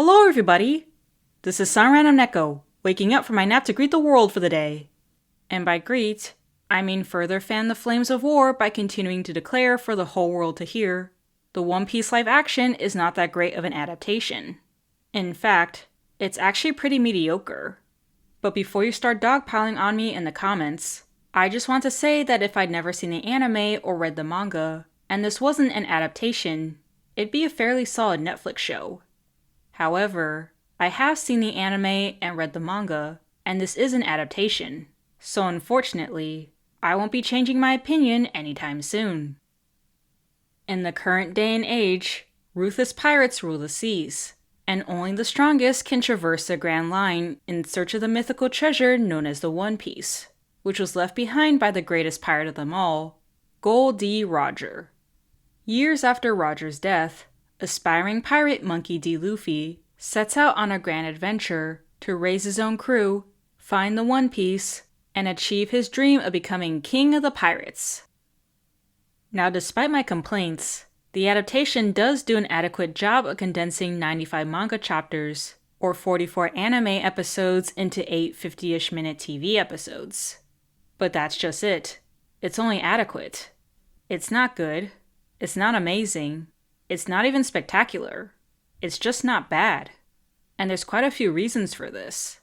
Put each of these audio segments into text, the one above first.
Hello, everybody! This is Sanrandom Neko, waking up from my nap to greet the world for the day. And by greet, I mean further fan the flames of war by continuing to declare for the whole world to hear, the One Piece live action is not that great of an adaptation. In fact, it's actually pretty mediocre. But before you start dogpiling on me in the comments, I just want to say that if I'd never seen the anime or read the manga, and this wasn't an adaptation, it'd be a fairly solid Netflix show. However, I have seen the anime and read the manga, and this is an adaptation, so unfortunately, I won't be changing my opinion anytime soon. In the current day and age, ruthless pirates rule the seas, and only the strongest can traverse the Grand Line in search of the mythical treasure known as the One Piece, which was left behind by the greatest pirate of them all, Gol D. Roger. Years after Roger's death, aspiring pirate Monkey D. Luffy sets out on a grand adventure to raise his own crew, find the One Piece, and achieve his dream of becoming king of the pirates. Now, despite my complaints, the adaptation does do an adequate job of condensing 95 manga chapters, or 44 anime episodes, into 8 50-ish minute TV episodes. But that's just it. It's only adequate. It's not good. It's not amazing. It's not even spectacular. It's just not bad. And there's quite a few reasons for this.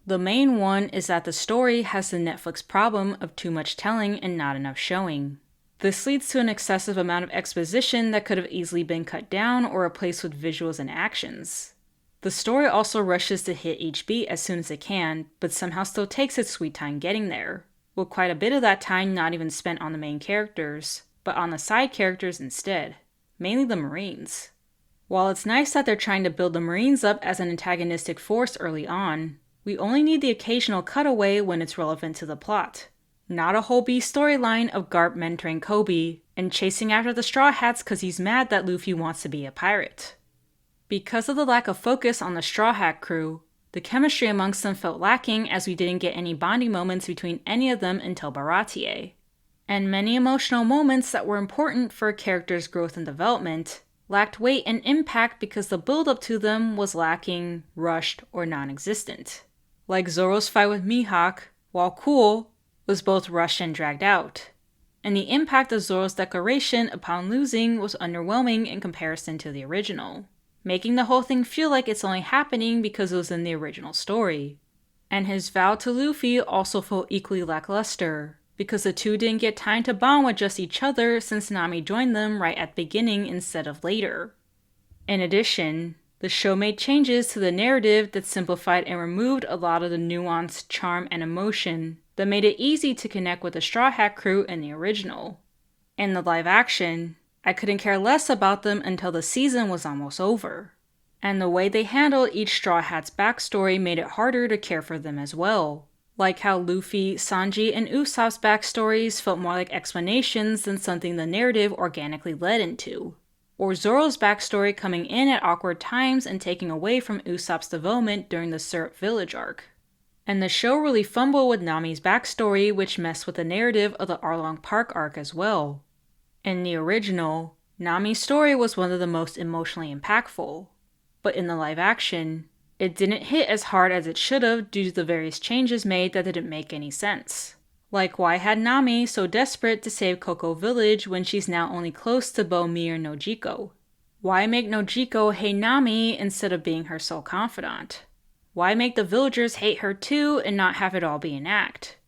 The main one is that the story has the Netflix problem of too much telling and not enough showing. This leads to an excessive amount of exposition that could have easily been cut down or replaced with visuals and actions. The story also rushes to hit each beat as soon as it can, but somehow still takes its sweet time getting there, with quite a bit of that time not even spent on the main characters, but on the side characters instead. Mainly the Marines. While it's nice that they're trying to build the Marines up as an antagonistic force early on, we only need the occasional cutaway when it's relevant to the plot. Not a whole B storyline of Garp mentoring Kobe and chasing after the Straw Hats because he's mad that Luffy wants to be a pirate. Because of the lack of focus on the Straw Hat crew, the chemistry amongst them felt lacking as we didn't get any bonding moments between any of them until Baratie. And many emotional moments that were important for a character's growth and development lacked weight and impact because the build-up to them was lacking, rushed, or non-existent. Like Zoro's fight with Mihawk, while cool, was both rushed and dragged out. And the impact of Zoro's declaration upon losing was underwhelming in comparison to the original, making the whole thing feel like it's only happening because it was in the original story. And his vow to Luffy also felt equally lackluster, because the two didn't get time to bond with just each other since Nami joined them right at the beginning instead of later. In addition, the show made changes to the narrative that simplified and removed a lot of the nuance, charm, and emotion that made it easy to connect with the Straw Hat crew in the original. In the live action, I couldn't care less about them until the season was almost over. And the way they handled each Straw Hat's backstory made it harder to care for them as well. Like how Luffy, Sanji, and Usopp's backstories felt more like explanations than something the narrative organically led into. Or Zoro's backstory coming in at awkward times and taking away from Usopp's development during the Syrup Village arc. And the show really fumbled with Nami's backstory, which messed with the narrative of the Arlong Park arc as well. In the original, Nami's story was one of the most emotionally impactful. But in the live action, it didn't hit as hard as it should have due to the various changes made that didn't make any sense. Like why had Nami so desperate to save Cocoa Village when she's now only close to Bowmere Nojiko? Why make Nojiko hate Nami instead of being her sole confidant? Why make the villagers hate her too and not have it all be an act?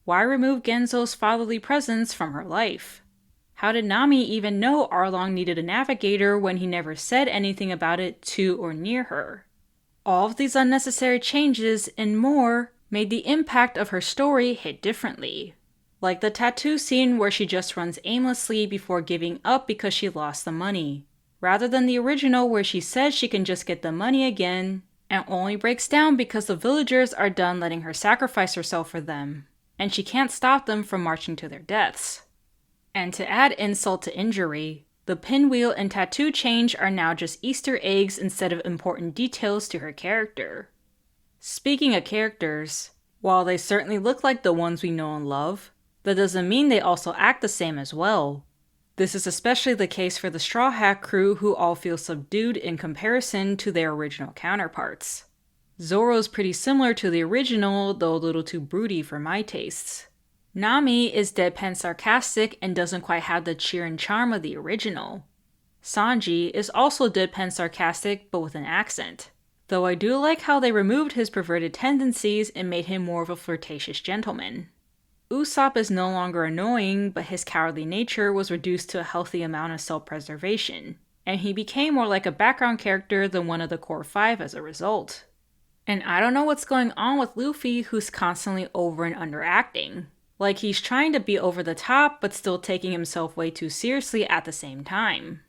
Why remove Genzo's fatherly presence from her life? How did Nami even know Arlong needed a navigator when he never said anything about it to or near her? All of these unnecessary changes and more made the impact of her story hit differently. Like the tattoo scene where she just runs aimlessly before giving up because she lost the money, rather than the original where she says she can just get the money again and only breaks down because the villagers are done letting her sacrifice herself for them, and she can't stop them from marching to their deaths. And to add insult to injury, the pinwheel and tattoo change are now just Easter eggs instead of important details to her character. Speaking of characters, while they certainly look like the ones we know and love, that doesn't mean they also act the same as well. This is especially the case for the Straw Hat crew, who all feel subdued in comparison to their original counterparts. Zoro's pretty similar to the original, though a little too broody for my tastes. Nami is deadpan sarcastic and doesn't quite have the cheer and charm of the original. Sanji is also deadpan sarcastic, but with an accent. Though I do like how they removed his perverted tendencies and made him more of a flirtatious gentleman. Usopp is no longer annoying, but his cowardly nature was reduced to a healthy amount of self-preservation, and he became more like a background character than one of the core 5 as a result. And I don't know what's going on with Luffy, who's constantly over and underacting. Like he's trying to be over the top, but still taking himself way too seriously at the same time.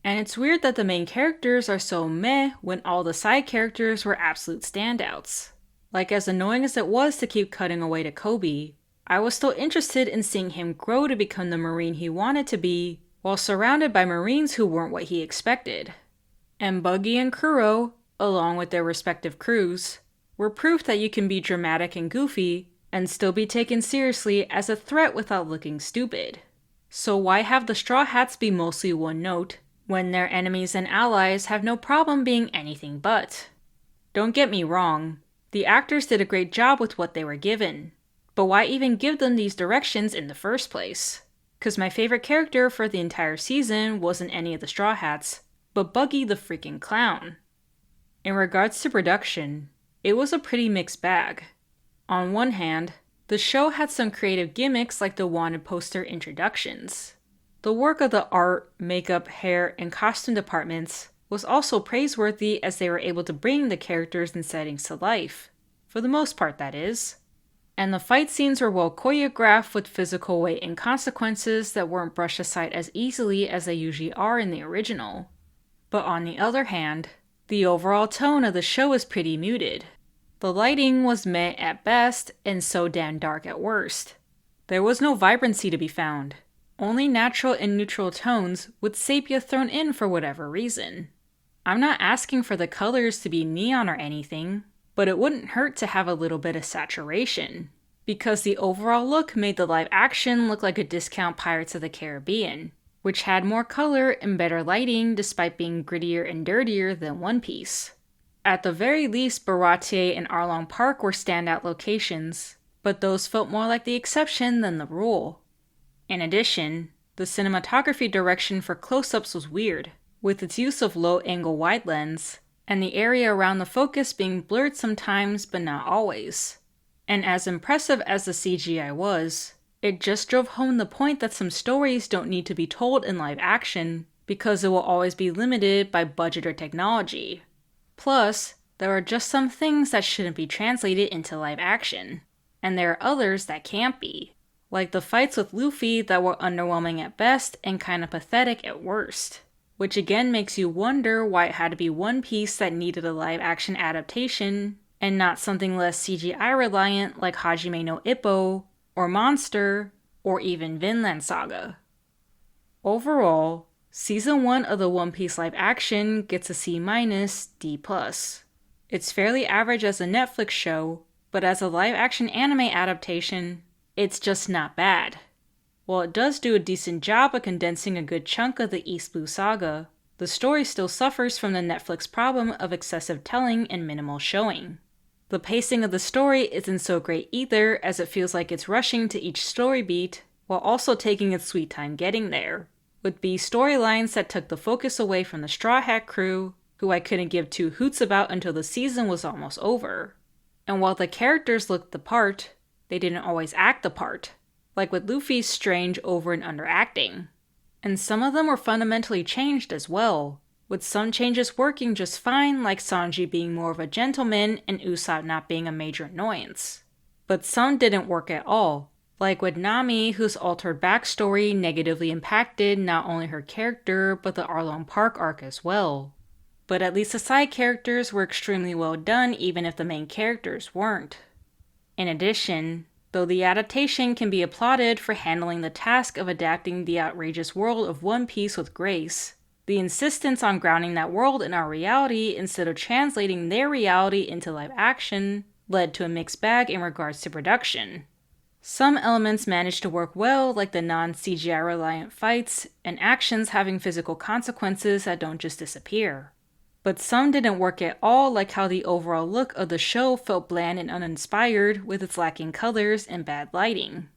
And it's weird that the main characters are so meh when all the side characters were absolute standouts. Like, as annoying as it was to keep cutting away to Kobe, I was still interested in seeing him grow to become the Marine he wanted to be, while surrounded by Marines who weren't what he expected. And Buggy and Kuro, along with their respective crews, were proof that you can be dramatic and goofy and still be taken seriously as a threat without looking stupid. So why have the Straw Hats be mostly one note, when their enemies and allies have no problem being anything but? Don't get me wrong, the actors did a great job with what they were given, but why even give them these directions in the first place? Cause my favorite character for the entire season wasn't any of the Straw Hats, but Buggy the freaking Clown. In regards to production, it was a pretty mixed bag. On one hand, the show had some creative gimmicks like the wanted poster introductions. The work of the art, makeup, hair, and costume departments was also praiseworthy, as they were able to bring the characters and settings to life. For the most part, that is. And the fight scenes were well choreographed with physical weight and consequences that weren't brushed aside as easily as they usually are in the original. But on the other hand, the overall tone of the show is pretty muted. The lighting was meh at best and so damn dark at worst. There was no vibrancy to be found, only natural and neutral tones with sepia thrown in for whatever reason. I'm not asking for the colors to be neon or anything, but it wouldn't hurt to have a little bit of saturation, because the overall look made the live action look like a discount Pirates of the Caribbean, which had more color and better lighting despite being grittier and dirtier than One Piece. At the very least, Baratie and Arlong Park were standout locations, but those felt more like the exception than the rule. In addition, the cinematography direction for close-ups was weird, with its use of low-angle wide lens, and the area around the focus being blurred sometimes but not always. And as impressive as the CGI was, it just drove home the point that some stories don't need to be told in live action because it will always be limited by budget or technology. Plus, there are just some things that shouldn't be translated into live action, and there are others that can't be, like the fights with Luffy that were underwhelming at best and kinda pathetic at worst, which again makes you wonder why it had to be One Piece that needed a live action adaptation, and not something less CGI reliant like Hajime no Ippo, or Monster, or even Vinland Saga. Overall, Season 1 of the One Piece live action gets a C-, D+. It's fairly average as a Netflix show, but as a live action anime adaptation, it's just not bad. While it does do a decent job of condensing a good chunk of the East Blue Saga, the story still suffers from the Netflix problem of excessive telling and minimal showing. The pacing of the story isn't so great either, as it feels like it's rushing to each story beat, while also taking its sweet time getting there, with these storylines that took the focus away from the Straw Hat crew, who I couldn't give two hoots about until the season was almost over. And while the characters looked the part, they didn't always act the part, like with Luffy's strange over and underacting. And some of them were fundamentally changed as well, with some changes working just fine, like Sanji being more of a gentleman and Usopp not being a major annoyance. But some didn't work at all, like with Nami, whose altered backstory negatively impacted not only her character, but the Arlong Park arc as well. But at least the side characters were extremely well done, even if the main characters weren't. In addition, though the adaptation can be applauded for handling the task of adapting the outrageous world of One Piece with grace, the insistence on grounding that world in our reality instead of translating their reality into live action led to a mixed bag in regards to production. Some elements managed to work well, like the non-CGI reliant fights and actions having physical consequences that don't just disappear. But some didn't work at all, like how the overall look of the show felt bland and uninspired with its lacking colors and bad lighting.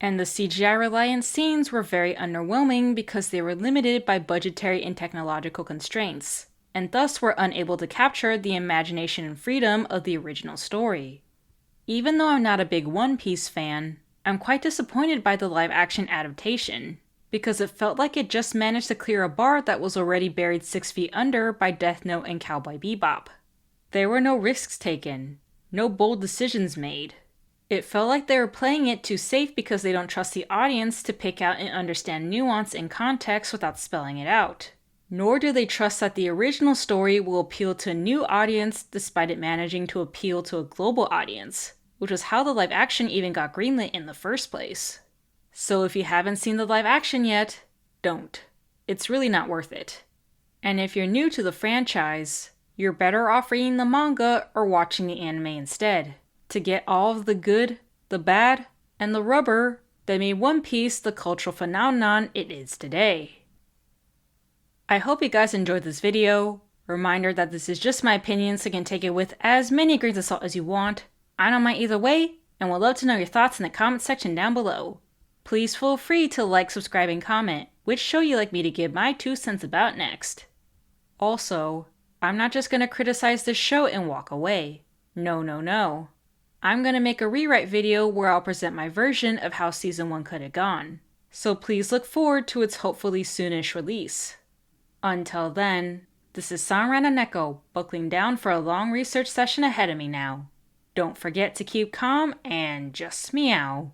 And the CGI reliant scenes were very underwhelming because they were limited by budgetary and technological constraints, and thus were unable to capture the imagination and freedom of the original story. Even though I'm not a big One Piece fan, I'm quite disappointed by the live-action adaptation, because it felt like it just managed to clear a bar that was already buried 6 feet under by Death Note and Cowboy Bebop. There were no risks taken, no bold decisions made. It felt like they were playing it too safe because they don't trust the audience to pick out and understand nuance and context without spelling it out. Nor do they trust that the original story will appeal to a new audience despite it managing to appeal to a global audience, which was how the live action even got greenlit in the first place. So if you haven't seen the live action yet, don't. It's really not worth it. And if you're new to the franchise, you're better off reading the manga or watching the anime instead, to get all of the good, the bad, and the rubber that made One Piece the cultural phenomenon it is today. I hope you guys enjoyed this video. Reminder that this is just my opinion, so you can take it with as many grains of salt as you want. I don't mind either way, and would love to know your thoughts in the comment section down below. Please feel free to like, subscribe, and comment which show you'd like me to give my 2 cents about next. Also, I'm not just going to criticize this show and walk away. No. I'm going to make a rewrite video where I'll present my version of how Season 1 could have gone. So please look forward to its hopefully soonish release. Until then, this is Sanran and Neko, buckling down for a long research session ahead of me now. Don't forget to keep calm and just meow.